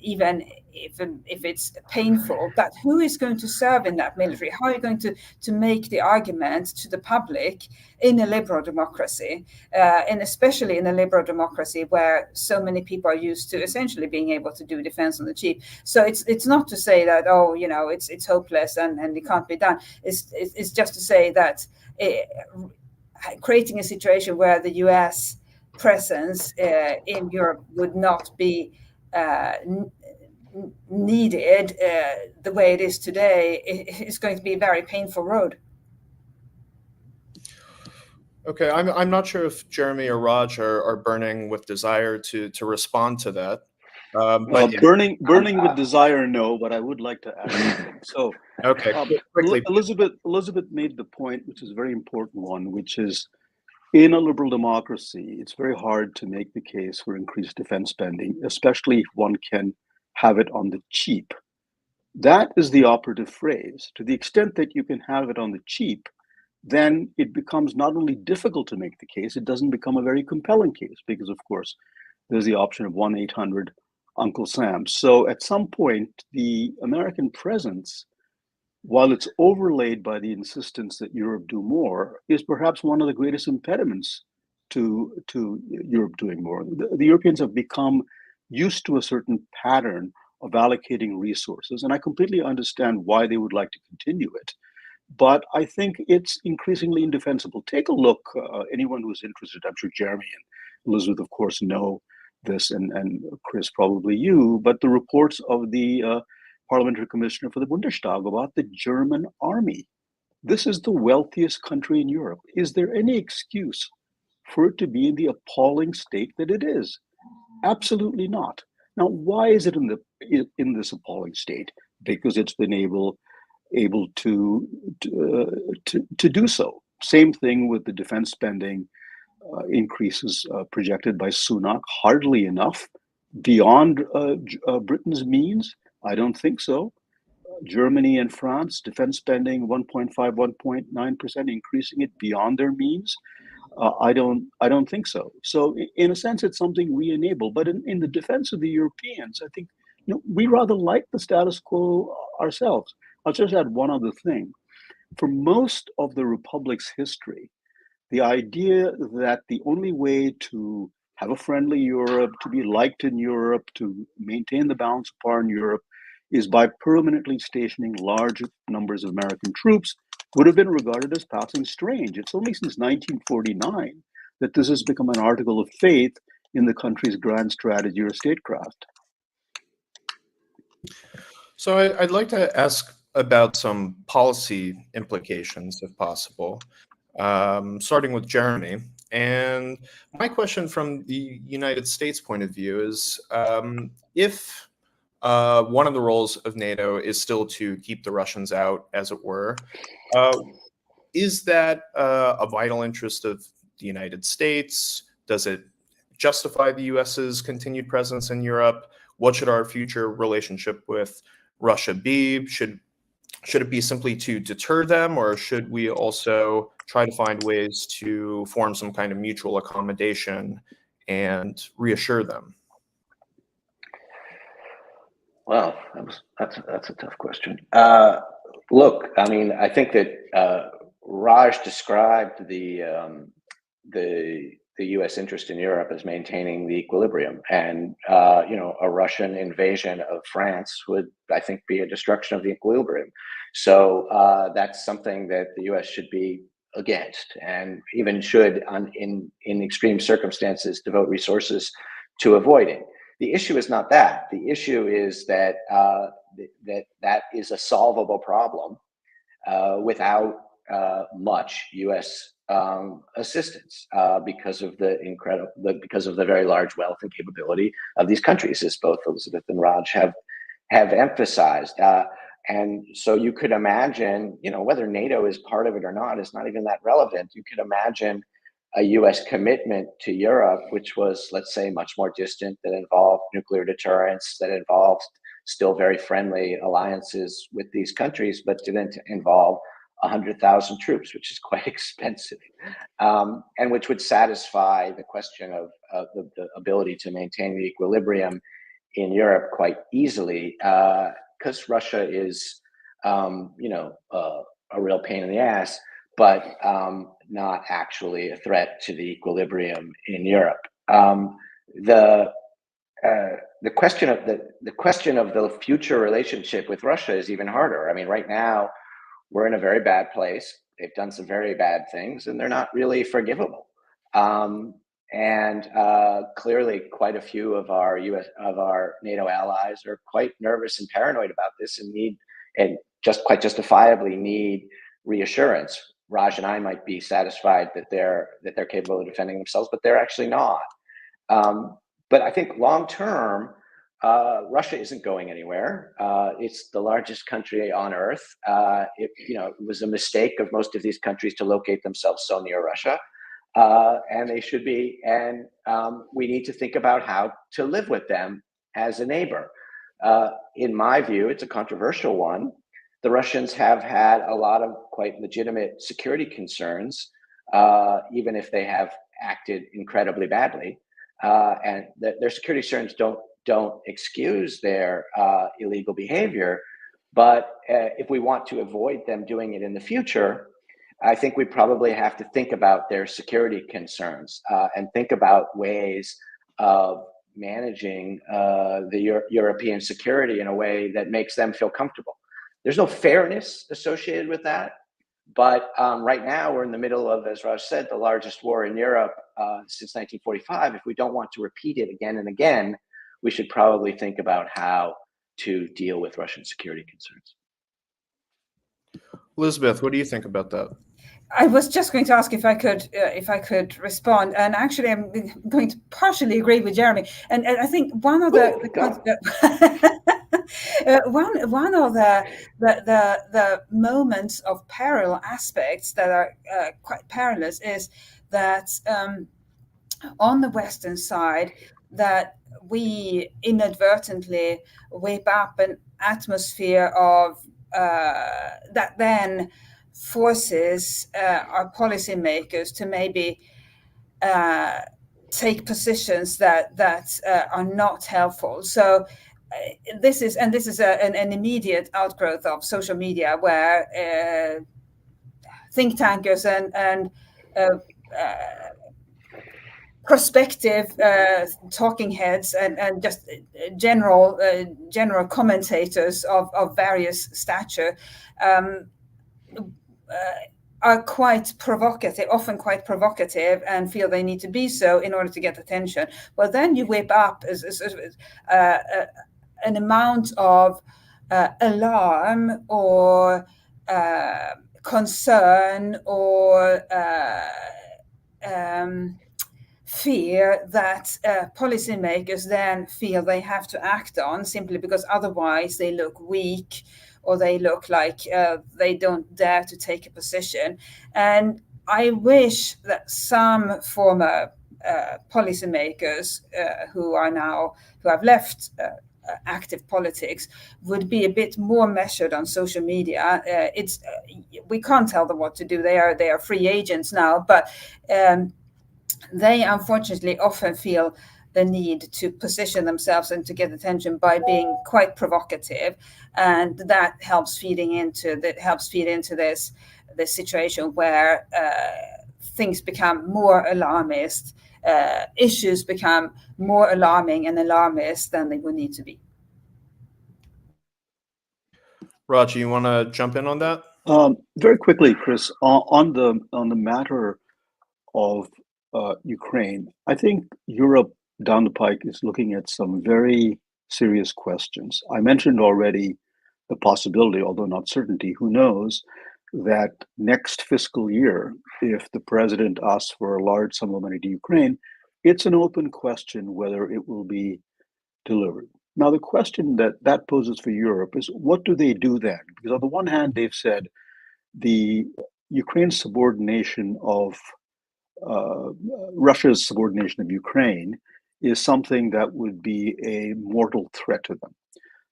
S4: even if it's painful, but who is going to serve in that military? How are you going to make the argument to the public in a liberal democracy, and especially in a liberal democracy where so many people are used to essentially being able to do defense on the cheap? So it's not to say that, oh, it's hopeless and it can't be done. It's just to say that creating a situation where the US presence in Europe would not be needed the way it is today is going to be a very painful road.
S1: Okay, I'm not sure if Jeremy or Raj are burning with desire to respond to that. But
S3: burning with desire, no. But I would like to add something. So,
S1: okay, quickly.
S3: Elizabeth made the point, which is a very important one, which is in a liberal democracy, it's very hard to make the case for increased defense spending, especially if one can have it on the cheap. That is the operative phrase. To the extent that you can have it on the cheap, then it becomes not only difficult to make the case, it doesn't become a very compelling case because, of course, there's the option of 1-800-Uncle Sam. So at some point, the American presence, while it's overlaid by the insistence that Europe do more, is perhaps one of the greatest impediments to Europe doing more. The Europeans have become used to a certain pattern of allocating resources, and I completely understand why they would like to continue it. But I think it's increasingly indefensible. Take a look, anyone who's interested, I'm sure Jeremy and Elizabeth, of course, know this, and Chris, probably you, but the reports of the Parliamentary Commissioner for the Bundestag about the German army. This is the wealthiest country in Europe. Is there any excuse for it to be in the appalling state that it is? Absolutely not. Now, why is it in this appalling state? Because it's been able to do so. Same thing with the defense spending increases projected by Sunak. Hardly enough beyond Britain's means. I don't think so. Germany and France, defense spending 1.5, 1.9%, increasing it beyond their means. I don't think so. So in a sense, it's something we enable. But in the defense of the Europeans, I think we rather like the status quo ourselves. I'll just add one other thing. For most of the Republic's history, the idea that the only way to have a friendly Europe, to be liked in Europe, to maintain the balance of power in Europe, is by permanently stationing large numbers of American troops, would have been regarded as passing strange. It's only since 1949 that this has become an article of faith in the country's grand strategy or statecraft.
S1: So I'd like to ask about some policy implications, if possible, starting with Jeremy. And my question from the United States point of view is, if one of the roles of NATO is still to keep the Russians out, as it were, is that a vital interest of the United States? Does it justify the US's continued presence in Europe? What should our future relationship with Russia be? Should it be simply to deter them, or should we also try to find ways to form some kind of mutual accommodation and reassure them?
S2: Well, that's a tough question. Look, I mean, I think that Raj described the U.S. interest in Europe as maintaining the equilibrium, and a Russian invasion of France would, I think, be a destruction of the equilibrium. So that's something that the U.S. should be against, and even should, in extreme circumstances, devote resources to avoiding. The issue is not that. The issue is that that is a solvable problem without much U.S. Assistance because of the very large wealth and capability of these countries, as both Elizabeth and Raj have emphasized. And so you could imagine, whether NATO is part of it or not is not even that relevant. You could imagine a U.S. commitment to Europe, which was, let's say, much more distant, that involved nuclear deterrence, that involved still very friendly alliances with these countries, but didn't involve 100,000 troops, which is quite expensive, and which would satisfy the question of the ability to maintain the equilibrium in Europe quite easily, because Russia is, a real pain in the ass, but not actually a threat to the equilibrium in Europe. The question of the future relationship with Russia is even harder. I mean, right now we're in a very bad place. They've done some very bad things, and they're not really forgivable. And clearly, quite a few of our NATO allies are quite nervous and paranoid about this, and quite justifiably need reassurance. Raj and I might be satisfied that they're capable of defending themselves, but they're actually not. But I think long term, Russia isn't going anywhere. It's the largest country on earth. It was a mistake of most of these countries to locate themselves so near Russia, and they should be. And we need to think about how to live with them as a neighbor. In my view, it's a controversial one. The Russians have had a lot of quite legitimate security concerns, even if they have acted incredibly badly. And their security concerns don't excuse their illegal behavior. But if we want to avoid them doing it in the future, I think we probably have to think about their security concerns and think about ways of managing the European security in a way that makes them feel comfortable. There's no fairness associated with that. But right now we're in the middle of, as Raj said, the largest war in Europe since 1945. If we don't want to repeat it again and again, we should probably think about how to deal with Russian security concerns.
S1: Elizabeth, what do you think about that?
S4: I was just going to ask if I could respond, and actually, I'm going to partially agree with Jeremy. And I think one of the one of the moments of peril aspects that are quite perilous is that on the Western side, that we inadvertently whip up an atmosphere of that then forces our policymakers to maybe take positions that are not helpful. So this is an immediate outgrowth of social media, where think tankers and prospective talking heads and just general commentators of various stature are quite provocative, often quite provocative, and feel they need to be so in order to get attention. Well, then you whip up an amount of alarm or concern or fear that policymakers then feel they have to act on, simply because otherwise they look weak or they look like they don't dare to take a position. And I wish that some former policymakers who have left active politics would be a bit more measured on social media. We can't tell them what to do. They are free agents now, but they unfortunately often feel the need to position themselves and to get attention by being quite provocative, and that helps feed into this situation where things become more alarmist, issues become more alarming and alarmist than they would need to be.
S1: Roger, you want to jump in on that?
S3: Very quickly, Chris, on the matter of Ukraine, I think Europe down the pike is looking at some very serious questions. I mentioned already the possibility, although not certainty, who knows, that next fiscal year, if the president asks for a large sum of money to Ukraine, it's an open question whether it will be delivered. Now, the question that poses for Europe is, what do they do then? Because on the one hand, they've said the Ukraine's subordination of Russia's subordination of Ukraine is something that would be a mortal threat to them.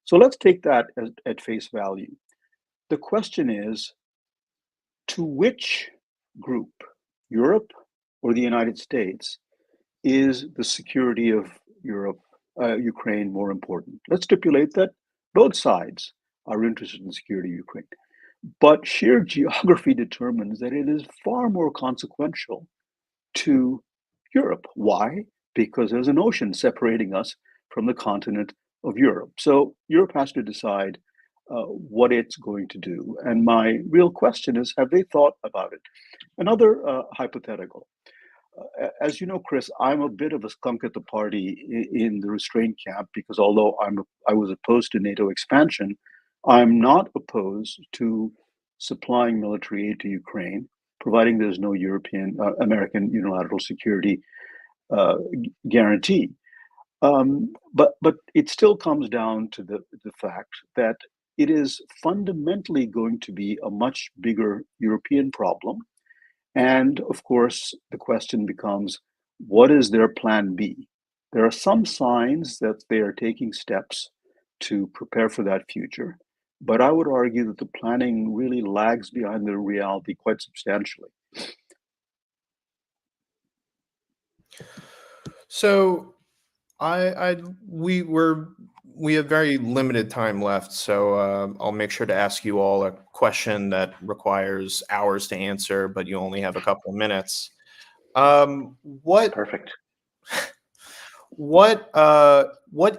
S3: So let's take that at face value. The question is, to which group, Europe or the United States, is the security of Ukraine more important? Let's stipulate that both sides are interested in the security of Ukraine. But sheer geography determines that it is far more consequential to Europe. Why? Because there's an ocean separating us from the continent of Europe. So Europe has to decide what it's going to do. And my real question is, have they thought about it? Another hypothetical. As you know, Chris, I'm a bit of a skunk at the party in the restraint camp, because although I was opposed to NATO expansion, I'm not opposed to supplying military aid to Ukraine, providing there's no American unilateral security guarantee. But it still comes down to the fact that it is fundamentally going to be a much bigger European problem. And of course, the question becomes, what is their plan B? There are some signs that they are taking steps to prepare for that future. But I would argue that the planning really lags behind the reality quite substantially.
S1: So we have very limited time left, so I'll make sure to ask you all a question that requires hours to answer, but you only have a couple of minutes.
S2: Perfect.
S1: What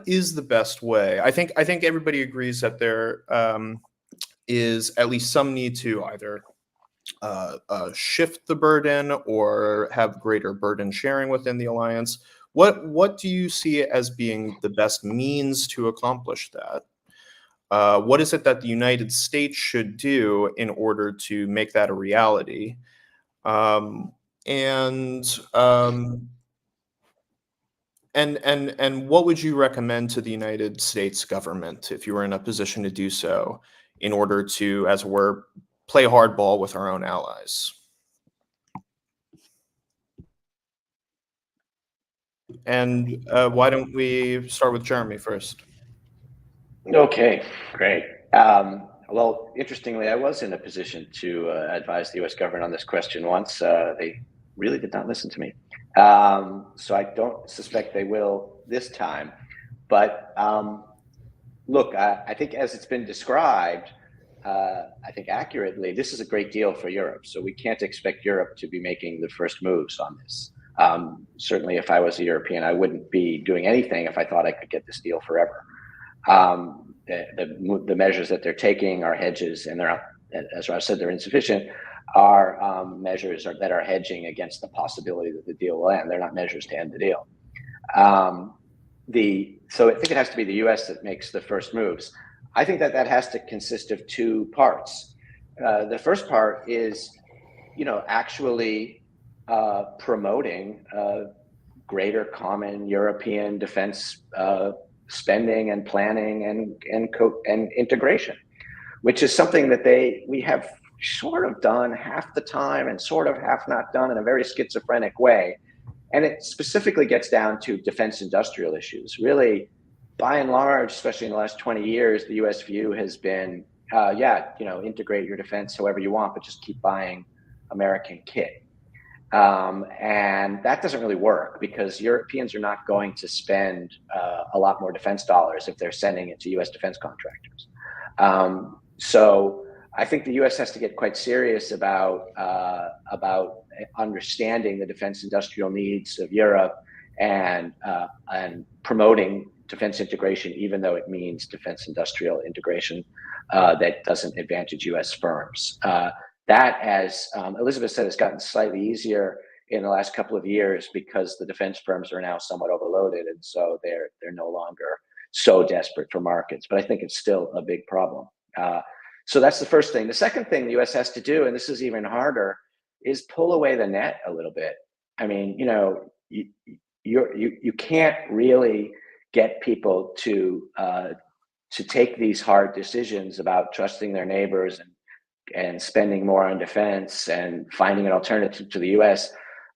S1: is the best way? I think everybody agrees that there is at least some need to either shift the burden or have greater burden sharing within the alliance. What do you see as being the best means to accomplish that? What is it that the United States should do in order to make that a reality? And what would you recommend to the United States government if you were in a position to do so, in order to, as it were, play hardball with our own allies? And why don't we start with Jeremy first?
S2: Okay, great. Well, interestingly, I was in a position to advise the U.S. government on this question once. They really did not listen to me. So I don't suspect they will this time. But look, I think as it's been described, I think accurately, this is a great deal for Europe. So we can't expect Europe to be making the first moves on this. Certainly, if I was a European, I wouldn't be doing anything if I thought I could get this deal forever. The measures that they're taking are hedges, and they're, as Raj said, they're insufficient, are measures that are hedging against the possibility that the deal will end. They're not measures to end the deal. So I think it has to be the U.S. that makes the first moves. I think that has to consist of two parts. The first part is, actually promoting greater common European defense spending and planning and integration, which is something that we have sort of done half the time and sort of half not done in a very schizophrenic way. And it specifically gets down to defense industrial issues. Really, by and large, especially in the last 20 years, the US view has been, integrate your defense however you want, but just keep buying American kit. And that doesn't really work, because Europeans are not going to spend a lot more defense dollars if they're sending it to US defense contractors. So I think the US has to get quite serious about understanding the defense industrial needs of Europe and promoting defense integration, even though it means defense industrial integration that doesn't advantage US firms. That, as Elizabeth said, has gotten slightly easier in the last couple of years because the defense firms are now somewhat overloaded, and so they're no longer so desperate for markets. But I think it's still a big problem. So that's the first thing. The second thing the U.S. has to do, and this is even harder, is pull away the net a little bit. I mean, you can't really get people to take these hard decisions about trusting their neighbors and spending more on defense and finding an alternative to the U.S.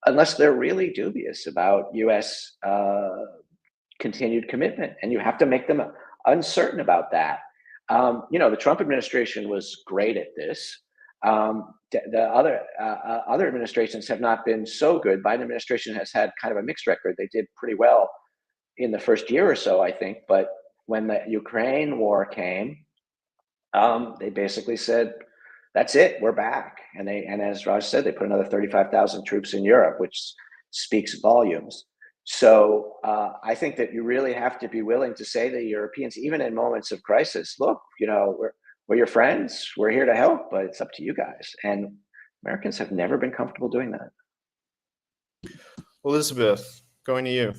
S2: unless they're really dubious about U.S. Continued commitment, and you have to make them uncertain about that. The Trump administration was great at this. The other administrations have not been so good. Biden administration has had kind of a mixed record. They did pretty well in the first year or so, I think, but when the Ukraine war came, they basically said, "That's it, we're back." And as Raj said, they put another 35,000 troops in Europe, which speaks volumes. So I think that you really have to be willing to say to the Europeans, even in moments of crisis, look, we're your friends, we're here to help, but it's up to you guys. And Americans have never been comfortable doing that.
S1: Elizabeth, going to you.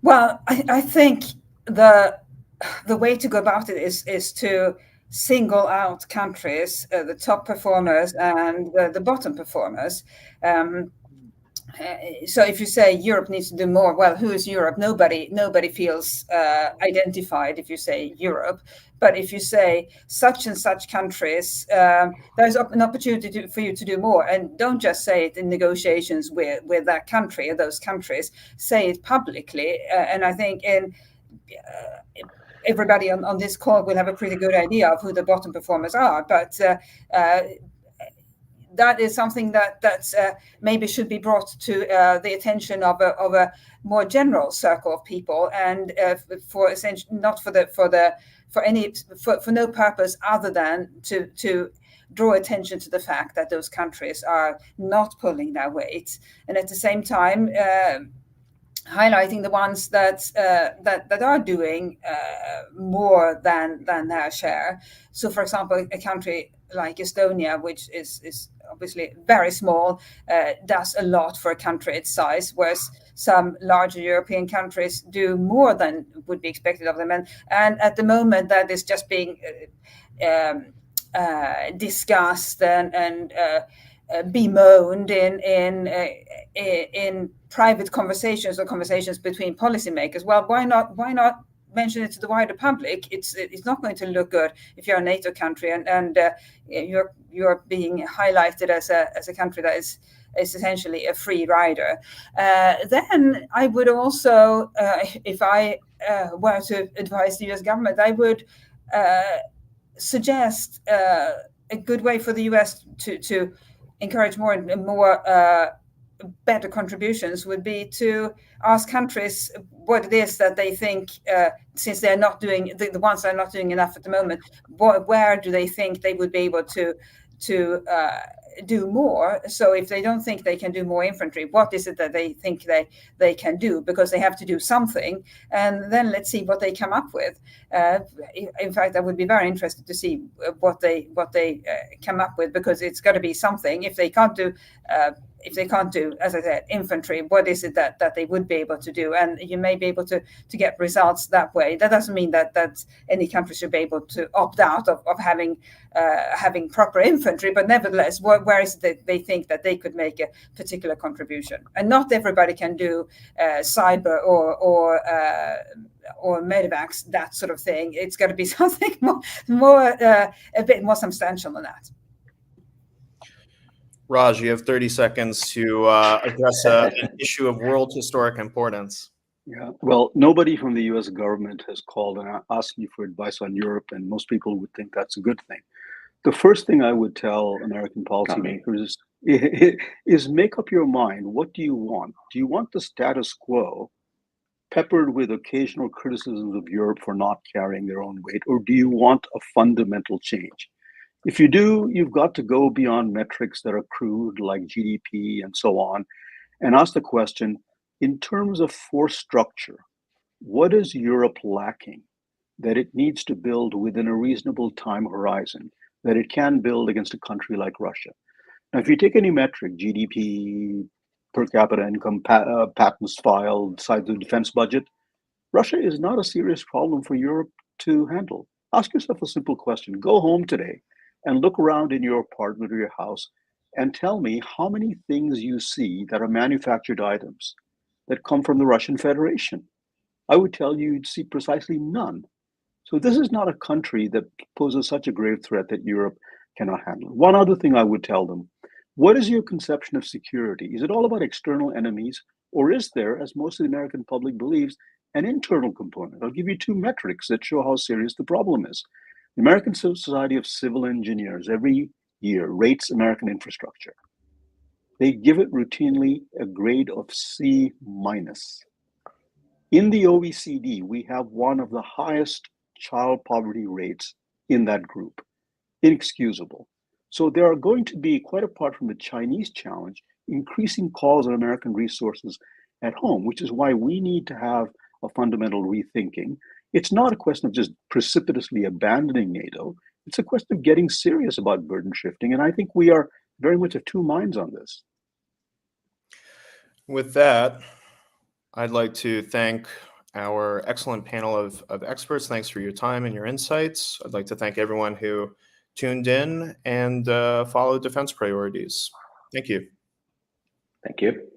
S4: Well, I think the way to go about it is to single out countries, the top performers and the bottom performers. So if you say Europe needs to do more, well, who is Europe? Nobody feels identified if you say Europe. But if you say such and such countries, there's an opportunity for you to do more. And don't just say it in negotiations with that country or those countries. Say it publicly. And I think everybody on this call will have a pretty good idea of who the bottom performers are. But that is something that maybe should be brought to the attention of a more general circle of people, and for essentially not for no purpose other than to draw attention to the fact that those countries are not pulling their weight, and at the same time highlighting the ones that are doing more than their share. So, for example, a country like Estonia, which is obviously very small, does a lot for a country its size, whereas some larger European countries do more than would be expected of them. And at the moment, that is just being discussed and bemoaned in private conversations or conversations between policymakers. Well, why not mention it to the wider public? It's not going to look good if you're a NATO country and you're being highlighted as a country that is essentially a free rider. Then I would also, if I were to advise the U.S. government, I would suggest a good way for the U.S. to encourage more and more better contributions would be to ask countries what it is that they think, since they're not doing, the ones that are not doing enough at the moment, where do they think they would be able to do more? So if they don't think they can do more infantry, what is it that they think they can do? Because they have to do something, and then let's see what they come up with. In fact, I would be very interested to see what they come up with, because it's got to be something. If they can't do, as I said, infantry, what is it that they would be able to do? And you may be able to get results that way. That doesn't mean that any country should be able to opt out of having proper infantry, but nevertheless, where is it that they think that they could make a particular contribution? And not everybody can do cyber or medevacs, that sort of thing. It's got to be something more a bit more substantial than that.
S1: Raj, you have 30 seconds to address an issue of world historic importance.
S3: Yeah, well, nobody from the U.S. government has called and asked me for advice on Europe, and most people would think that's a good thing. The first thing I would tell American policymakers is make up your mind. What do you want? Do you want the status quo, peppered with occasional criticisms of Europe for not carrying their own weight, or do you want a fundamental change? If you do, you've got to go beyond metrics that are crude, like GDP and so on, and ask the question, in terms of force structure, what is Europe lacking that it needs to build within a reasonable time horizon, that it can build against a country like Russia? Now, if you take any metric, GDP, per capita income, patents filed, size of the defense budget, Russia is not a serious problem for Europe to handle. Ask yourself a simple question. Go home today and look around in your apartment or your house and tell me how many things you see that are manufactured items that come from the Russian Federation. I would tell you you'd see precisely none. So this is not a country that poses such a grave threat that Europe cannot handle. One other thing I would tell them, what is your conception of security? Is it all about external enemies, or is there, as most of the American public believes, an internal component? I'll give you two metrics that show how serious the problem is. The American Society of Civil Engineers every year rates American infrastructure. They give it routinely a grade of C-. In the OECD, we have one of the highest child poverty rates in that group. Inexcusable. So there are going to be, quite apart from the Chinese challenge, increasing calls on American resources at home, which is why we need to have a fundamental rethinking. It's not a question of just precipitously abandoning NATO. It's a question of getting serious about burden shifting. And I think we are very much of two minds on this.
S1: With that, I'd like to thank our excellent panel of experts. Thanks for your time and your insights. I'd like to thank everyone who tuned in and followed defense priorities. Thank you.
S2: Thank you.